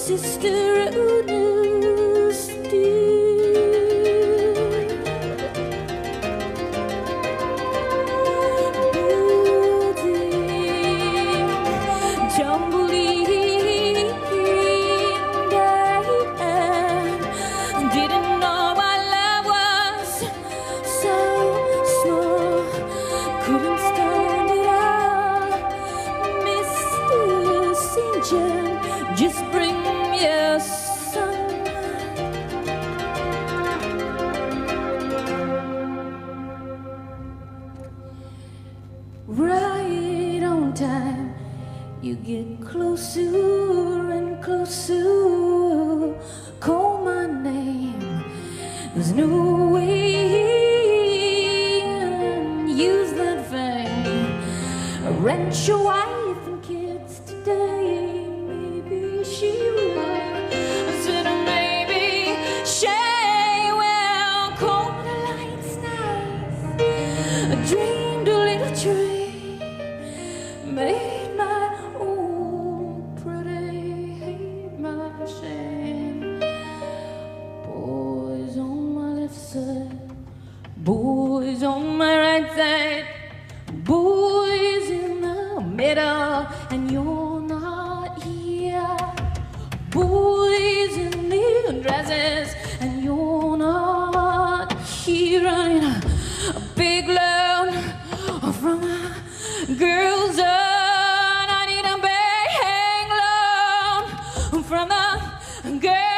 sister who knew still. Just bring your son. Right on time, you get closer and closer. Call my name, there's no way. Use that thing, rent your wife and kids today. She will. I said, maybe she will. Call the lights nice. I dreamed a little dream, made my own pretty, hate my shame. Boys on my left side, boys on my right side, boys in the middle, and you're not here. Boys in new dresses, and you're not here. I need a big loan from a girl's son. I need a big loan from the girl.